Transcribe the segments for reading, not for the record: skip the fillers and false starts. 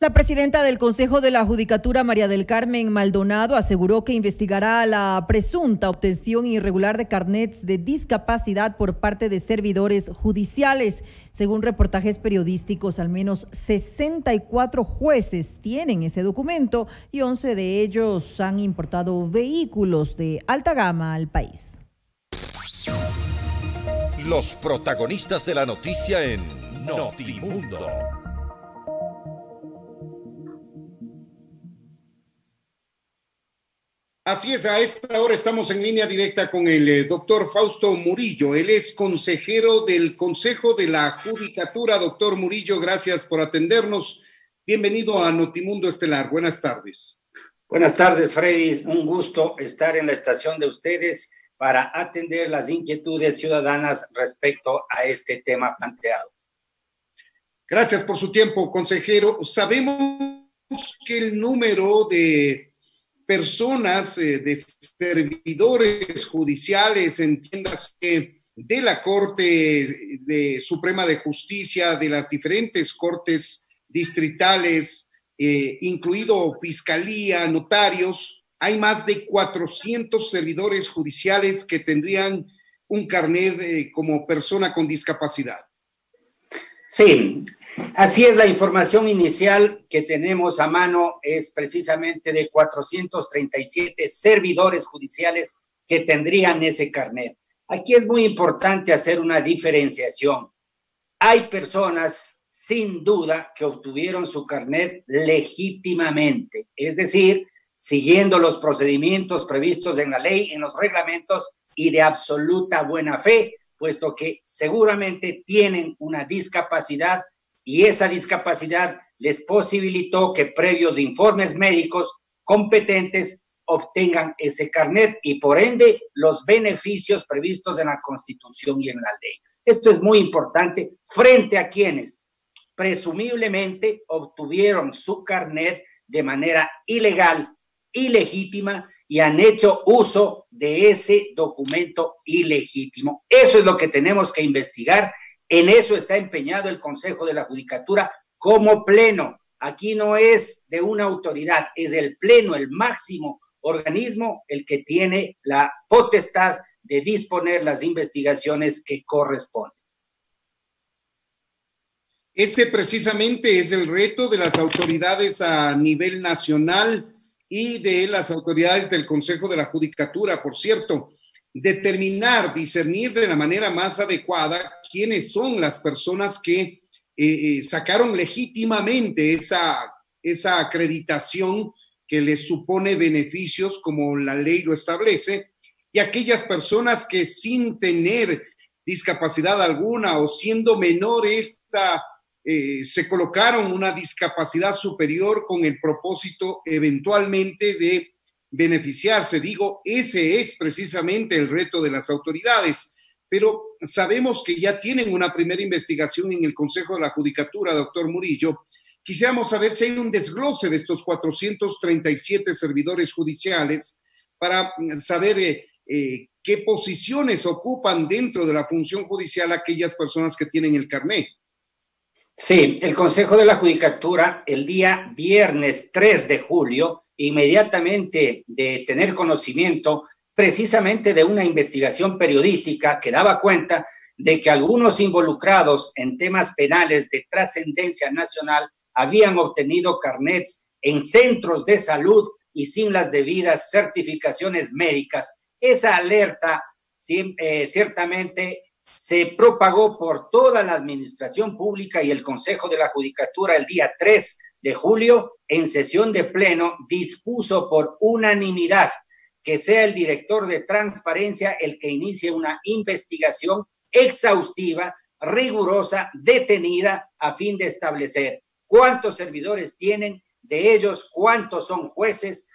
La presidenta del Consejo de la Judicatura, María del Carmen Maldonado, aseguró que investigará la presunta obtención irregular de carnets de discapacidad por parte de servidores judiciales. Según reportajes periodísticos, al menos 64 jueces tienen ese documento y 11 de ellos han importado vehículos de alta gama al país. Los protagonistas de la noticia en Notimundo. Así es, a esta hora estamos en línea directa con el doctor Fausto Murillo. Él es consejero del Consejo de la Judicatura. Doctor Murillo, gracias por atendernos. Bienvenido a Notimundo Estelar. Buenas tardes. Buenas tardes, Freddy. Un gusto estar en la estación de ustedes para atender las inquietudes ciudadanas respecto a este tema planteado. Gracias por su tiempo, consejero. Sabemos que el número de personas, de servidores judiciales, entiéndase, de la Corte Suprema de Justicia, de las diferentes cortes distritales, incluido fiscalía, notarios, hay más de 400 servidores judiciales que tendrían un carnet como persona con discapacidad. Sí, así es. La información inicial que tenemos a mano es precisamente de 437 servidores judiciales que tendrían ese carnet. Aquí es muy importante hacer una diferenciación. Hay personas, sin duda, que obtuvieron su carnet legítimamente, es decir, siguiendo los procedimientos previstos en la ley, en los reglamentos y de absoluta buena fe, puesto que seguramente tienen una discapacidad y esa discapacidad les posibilitó que previos informes médicos competentes obtengan ese carnet y por ende los beneficios previstos en la Constitución y en la ley. Esto es muy importante frente a quienes presumiblemente obtuvieron su carnet de manera ilegal, ilegítima, y han hecho uso de ese documento ilegítimo. Eso es lo que tenemos que investigar. En eso está empeñado el Consejo de la Judicatura como pleno. Aquí no es de una autoridad, es el pleno, el máximo organismo, el que tiene la potestad de disponer las investigaciones que corresponden. Este precisamente es el reto de las autoridades a nivel nacional y de las autoridades del Consejo de la Judicatura, por cierto, determinar, discernir de la manera más adecuada quiénes son las personas que sacaron legítimamente esa acreditación que les supone beneficios como la ley lo establece, y aquellas personas que sin tener discapacidad alguna o siendo menor se colocaron una discapacidad superior con el propósito eventualmente de beneficiarse. Digo, ese es precisamente el reto de las autoridades, pero sabemos que ya tienen una primera investigación en el Consejo de la Judicatura, doctor Murillo. Quisiéramos saber si hay un desglose de estos 437 servidores judiciales para saber qué posiciones ocupan dentro de la función judicial aquellas personas que tienen el carnet. Sí, el Consejo de la Judicatura el día viernes 3 de julio, inmediatamente de tener conocimiento precisamente de una investigación periodística que daba cuenta de que algunos involucrados en temas penales de trascendencia nacional habían obtenido carnets en centros de salud y sin las debidas certificaciones médicas. Esa alerta ciertamente se propagó por toda la administración pública y el Consejo de la Judicatura el día 3 de julio, en sesión de pleno, dispuso por unanimidad que sea el director de transparencia el que inicie una investigación exhaustiva, rigurosa, detenida, a fin de establecer cuántos servidores tienen, de ellos cuántos son jueces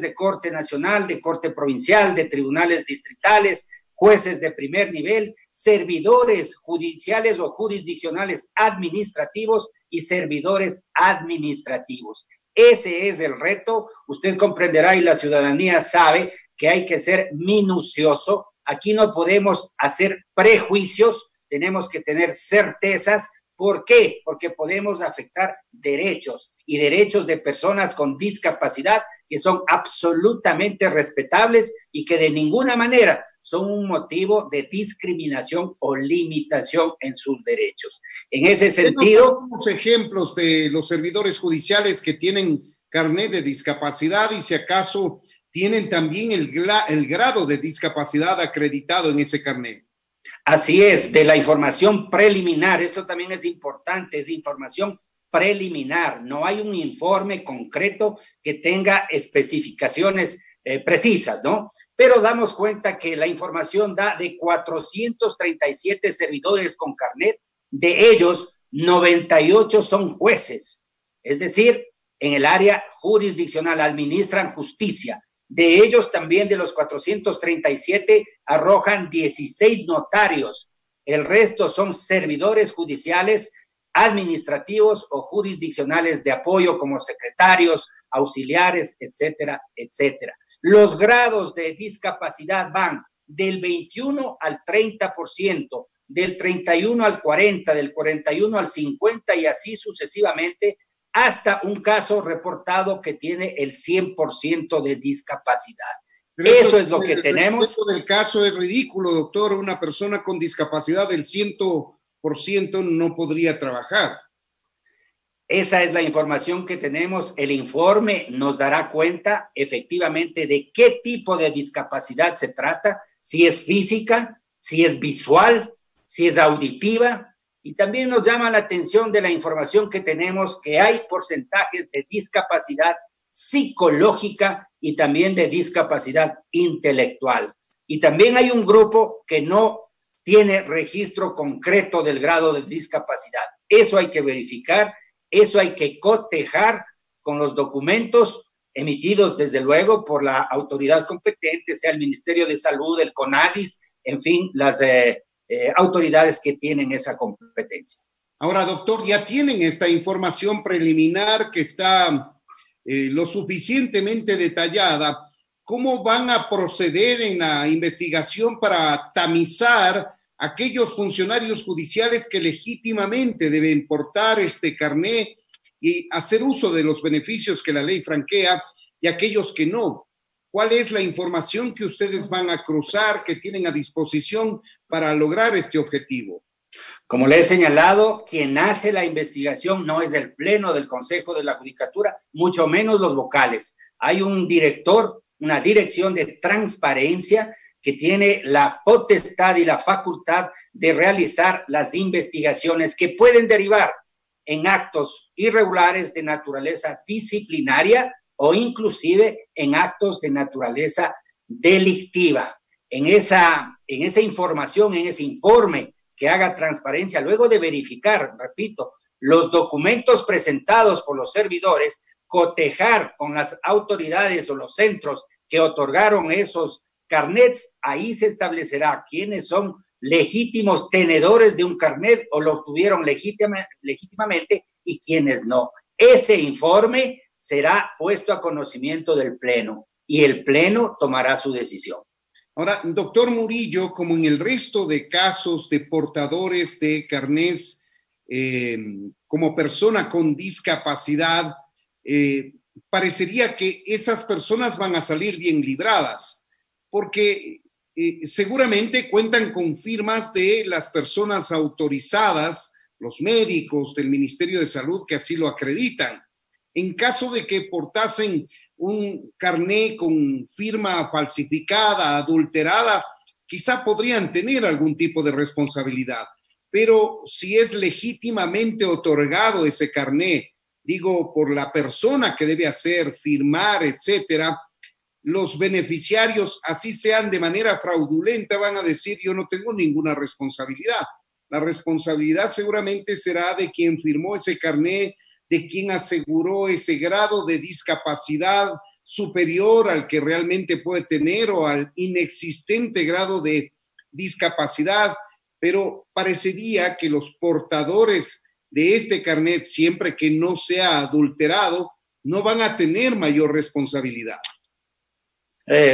de Corte Nacional, de Corte Provincial, de tribunales distritales, jueces de primer nivel, servidores judiciales o jurisdiccionales administrativos y servidores administrativos. Ese es el reto. Usted comprenderá y la ciudadanía sabe que hay que ser minucioso. Aquí no podemos hacer prejuicios, tenemos que tener certezas ¿Por qué? Porque podemos afectar derechos y derechos de personas con discapacidad que son absolutamente respetables y que de ninguna manera son un motivo de discriminación o limitación en sus derechos. En ese sentido... Tenemos ejemplos de los servidores judiciales que tienen carnet de discapacidad y si acaso tienen también el grado de discapacidad acreditado en ese carnet. Así es, de la información preliminar, esto también es importante, es información preliminar, no hay un informe concreto que tenga especificaciones precisas, ¿no? Pero damos cuenta que la información da de 437 servidores con carnet, de ellos 98 son jueces, es decir, en el área jurisdiccional administran justicia. De ellos también, de los 437, arrojan 16 notarios. El resto son servidores judiciales, administrativos o jurisdiccionales de apoyo como secretarios, auxiliares, etcétera, etcétera. Los grados de discapacidad van del 21 al 30%, del 31 al 40%, del 41 al 50% y así sucesivamente, hasta un caso reportado que tiene el 100% de discapacidad. Pero eso es lo que tenemos. El del caso es ridículo, doctor. Una persona con discapacidad del 100% no podría trabajar. Esa es la información que tenemos. El informe nos dará cuenta efectivamente de qué tipo de discapacidad se trata, si es física, si es visual, si es auditiva. Y también nos llama la atención de la información que tenemos que hay porcentajes de discapacidad psicológica y también de discapacidad intelectual. Y también hay un grupo que no tiene registro concreto del grado de discapacidad. Eso hay que verificar, eso hay que cotejar con los documentos emitidos, desde luego, por la autoridad competente, sea el Ministerio de Salud, el CONADIS, en fin, las autoridades que tienen esa competencia. Ahora, doctor, ya tienen esta información preliminar que está lo suficientemente detallada. ¿Cómo van a proceder en la investigación para tamizar aquellos funcionarios judiciales que legítimamente deben portar este carné y hacer uso de los beneficios que la ley franquea y aquellos que no? ¿Cuál es la información que ustedes van a cruzar, que tienen a disposición para lograr este objetivo? Como le he señalado, quien hace la investigación no es el Pleno del Consejo de la Judicatura, mucho menos los vocales. Hay un director, una dirección de transparencia que tiene la potestad y la facultad de realizar las investigaciones que pueden derivar en actos irregulares de naturaleza disciplinaria o inclusive en actos de naturaleza delictiva. En esa información, en ese informe que haga transparencia, luego de verificar, repito, los documentos presentados por los servidores, cotejar con las autoridades o los centros que otorgaron esos carnets, ahí se establecerá quiénes son legítimos tenedores de un carnet o lo obtuvieron legítimamente y quiénes no. Ese informe será puesto a conocimiento del Pleno y el Pleno tomará su decisión. Ahora, doctor Murillo, como en el resto de casos de portadores de carnés como persona con discapacidad, parecería que esas personas van a salir bien libradas, porque seguramente cuentan con firmas de las personas autorizadas, los médicos del Ministerio de Salud que así lo acreditan. En caso de que portasen un carné con firma falsificada, adulterada, quizá podrían tener algún tipo de responsabilidad. Pero si es legítimamente otorgado ese carné, digo, por la persona que debe hacer, firmar, etcétera, los beneficiarios, así sean de manera fraudulenta, van a decir, yo no tengo ninguna responsabilidad. La responsabilidad seguramente será de quien firmó ese carné, de quien aseguró ese grado de discapacidad superior al que realmente puede tener o al inexistente grado de discapacidad, pero parecería que los portadores de este carnet, siempre que no sea adulterado, no van a tener mayor responsabilidad.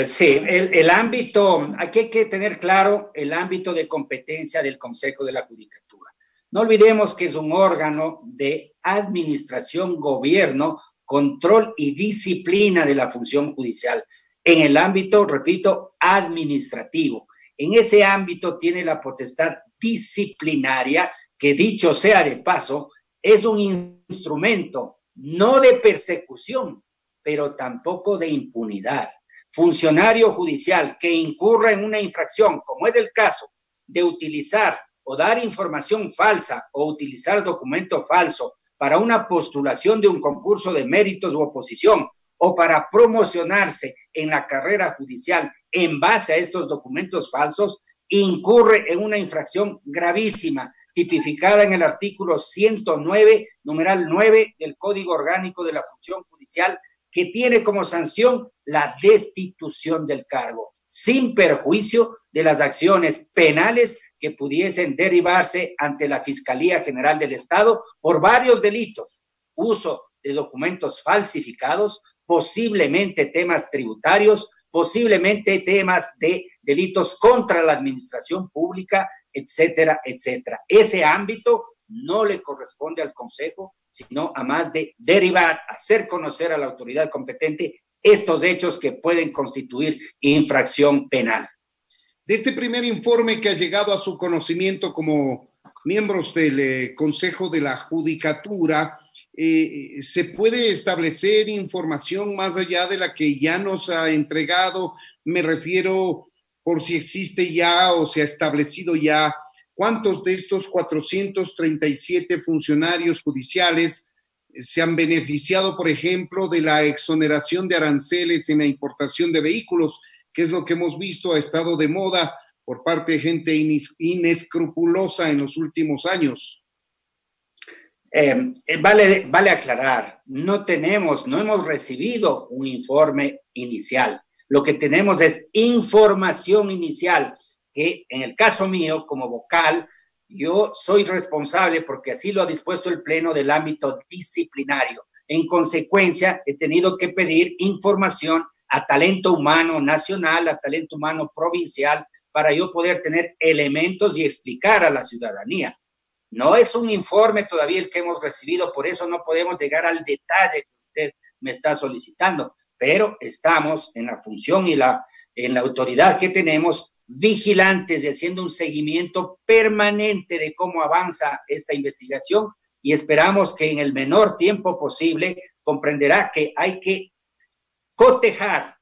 Sí, el ámbito, aquí hay que tener claro el ámbito de competencia del Consejo de la Judicatura. No olvidemos que es un órgano de administración, gobierno, control y disciplina de la función judicial en el ámbito, repito, administrativo. En ese ámbito tiene la potestad disciplinaria, que dicho sea de paso, es un instrumento no de persecución, pero tampoco de impunidad. Funcionario judicial que incurra en una infracción, como es el caso de utilizar o dar información falsa o utilizar documento falso para una postulación de un concurso de méritos u oposición o para promocionarse en la carrera judicial en base a estos documentos falsos, incurre en una infracción gravísima, tipificada en el artículo 109, numeral 9 del Código Orgánico de la Función Judicial, que tiene como sanción la destitución del cargo, sin perjuicio de las acciones penales que pudiesen derivarse ante la Fiscalía General del Estado por varios delitos: uso de documentos falsificados, posiblemente temas tributarios, posiblemente temas de delitos contra la administración pública, etcétera, etcétera. Ese ámbito no le corresponde al Consejo, sino a más de derivar, hacer conocer a la autoridad competente estos hechos que pueden constituir infracción penal. De este primer informe que ha llegado a su conocimiento como miembros del Consejo de la Judicatura, ¿se puede establecer información más allá de la que ya nos ha entregado? Me refiero por si existe ya o se ha establecido ya cuántos de estos 437 funcionarios judiciales se han beneficiado, por ejemplo, de la exoneración de aranceles en la importación de vehículos, que es lo que hemos visto ha estado de moda por parte de gente inescrupulosa en los últimos años. Vale aclarar, no hemos recibido un informe inicial. Lo que tenemos es información inicial, que en el caso mío, como vocal, yo soy responsable porque así lo ha dispuesto el Pleno del ámbito disciplinario. En consecuencia, he tenido que pedir información a talento humano nacional, a talento humano provincial, para yo poder tener elementos y explicar a la ciudadanía. No es un informe todavía el que hemos recibido, por eso no podemos llegar al detalle que usted me está solicitando, pero estamos en la función y en la autoridad que tenemos vigilantes y haciendo un seguimiento permanente de cómo avanza esta investigación, y esperamos que en el menor tiempo posible comprenderá que hay que cotejar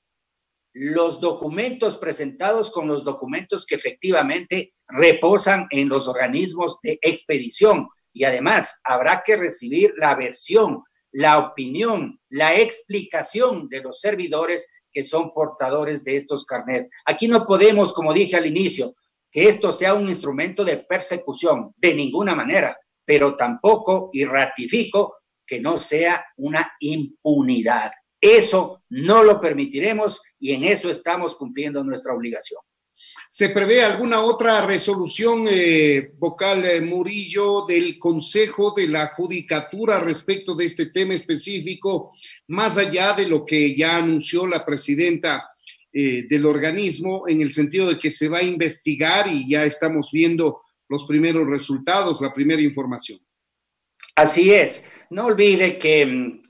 los documentos presentados con los documentos que efectivamente reposan en los organismos de expedición, y además habrá que recibir la versión, la opinión, la explicación de los servidores que son portadores de estos carnets. Aquí no podemos, como dije al inicio, que esto sea un instrumento de persecución, de ninguna manera, pero tampoco, y ratifico, que no sea una impunidad. Eso no lo permitiremos y en eso estamos cumpliendo nuestra obligación. ¿Se prevé alguna otra resolución, vocal Murillo, del Consejo de la Judicatura respecto de este tema específico, más allá de lo que ya anunció la presidenta del organismo, en el sentido de que se va a investigar y ya estamos viendo los primeros resultados, la primera información? Así es. No olvide que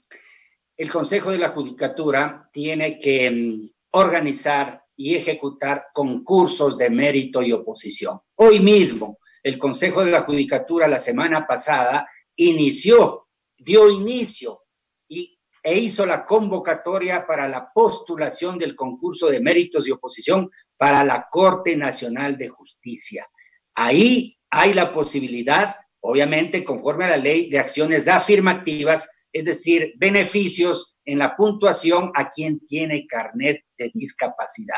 el Consejo de la Judicatura tiene que organizar y ejecutar concursos de mérito y oposición. Hoy mismo, el Consejo de la Judicatura, la semana pasada, dio inicio e hizo la convocatoria para la postulación del concurso de méritos y oposición para la Corte Nacional de Justicia. Ahí hay la posibilidad, obviamente, conforme a la ley, de acciones afirmativas, es decir, beneficios en la puntuación a quien tiene carnet de discapacidad.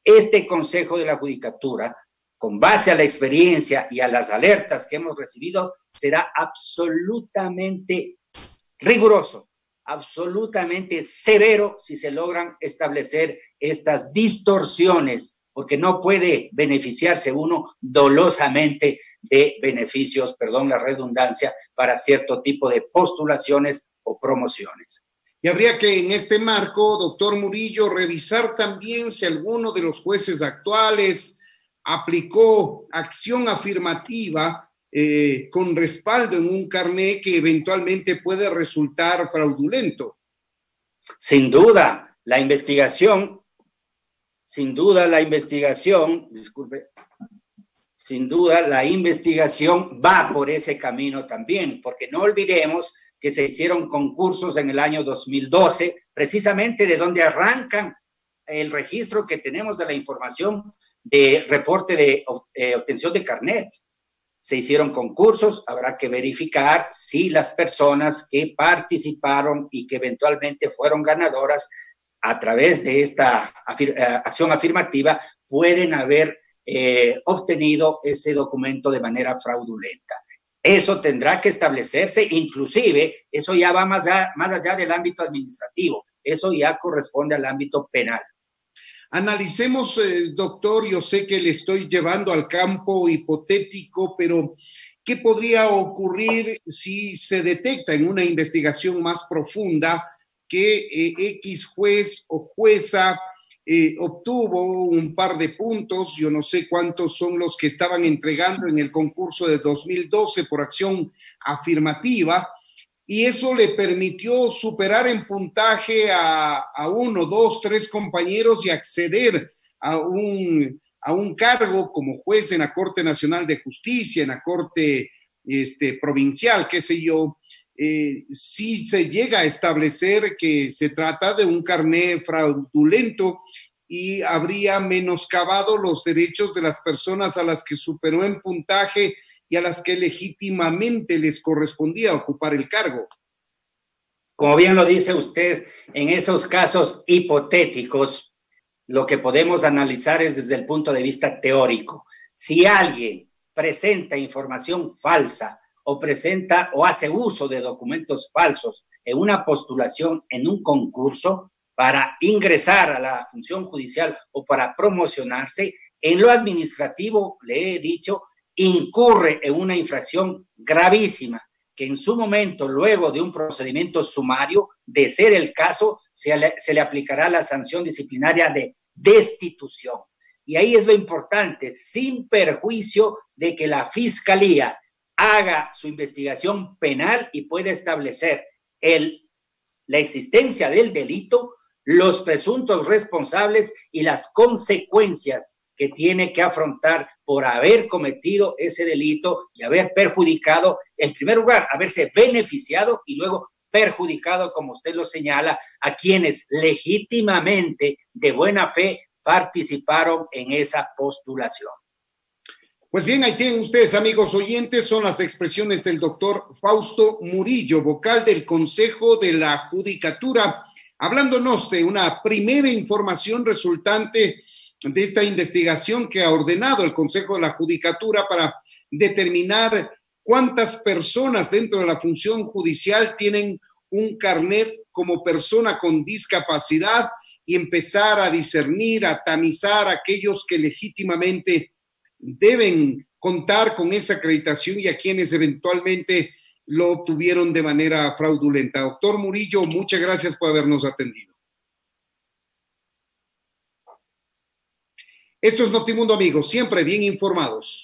Este Consejo de la Judicatura, con base a la experiencia y a las alertas que hemos recibido, será absolutamente riguroso, absolutamente severo si se logran establecer estas distorsiones, porque no puede beneficiarse uno dolosamente de beneficios, perdón la redundancia, para cierto tipo de postulaciones o promociones. Y habría que en este marco, doctor Murillo, revisar también si alguno de los jueces actuales aplicó acción afirmativa con respaldo en un carné que eventualmente puede resultar fraudulento. Sin duda, la investigación, disculpe, sin duda la investigación va por ese camino también, porque no olvidemos que se hicieron concursos en el año 2012, precisamente de donde arrancan el registro que tenemos de la información de reporte de obtención de carnets. Se hicieron concursos, habrá que verificar si las personas que participaron y que eventualmente fueron ganadoras a través de esta acción afirmativa pueden haber obtenido ese documento de manera fraudulenta. Eso tendrá que establecerse, inclusive eso ya va más allá del ámbito administrativo, eso ya corresponde al ámbito penal. Analicemos, doctor, yo sé que le estoy llevando al campo hipotético, pero ¿qué podría ocurrir si se detecta en una investigación más profunda que X juez o jueza obtuvo un par de puntos? Yo no sé cuántos son los que estaban entregando en el concurso de 2012 por acción afirmativa, y eso le permitió superar en puntaje a 1, 2, 3 compañeros y acceder a un cargo como juez en la Corte Nacional de Justicia, en la Corte provincial, qué sé yo. Si se llega a establecer que se trata de un carné fraudulento y habría menoscabado los derechos de las personas a las que superó en puntaje y a las que legítimamente les correspondía ocupar el cargo. Como bien lo dice usted, en esos casos hipotéticos, lo que podemos analizar es desde el punto de vista teórico. Si alguien presenta información falsa o presenta o hace uso de documentos falsos en una postulación, en un concurso, para ingresar a la función judicial o para promocionarse, en lo administrativo, le he dicho, incurre en una infracción gravísima que en su momento, luego de un procedimiento sumario, de ser el caso, se le aplicará la sanción disciplinaria de destitución. Y ahí es lo importante, sin perjuicio de que la Fiscalía haga su investigación penal y pueda establecer la existencia del delito, los presuntos responsables y las consecuencias que tiene que afrontar por haber cometido ese delito y haber perjudicado, en primer lugar, haberse beneficiado y luego perjudicado, como usted lo señala, a quienes legítimamente, de buena fe, participaron en esa postulación. Pues bien, ahí tienen ustedes, amigos oyentes, son las expresiones del doctor Fausto Murillo, vocal del Consejo de la Judicatura, hablándonos de una primera información resultante de esta investigación que ha ordenado el Consejo de la Judicatura para determinar cuántas personas dentro de la función judicial tienen un carnet como persona con discapacidad y empezar a discernir, a tamizar a aquellos que legítimamente deben contar con esa acreditación y a quienes eventualmente lo obtuvieron de manera fraudulenta. Doctor Murillo, muchas gracias por habernos atendido. Esto es Notimundo, amigos, siempre bien informados.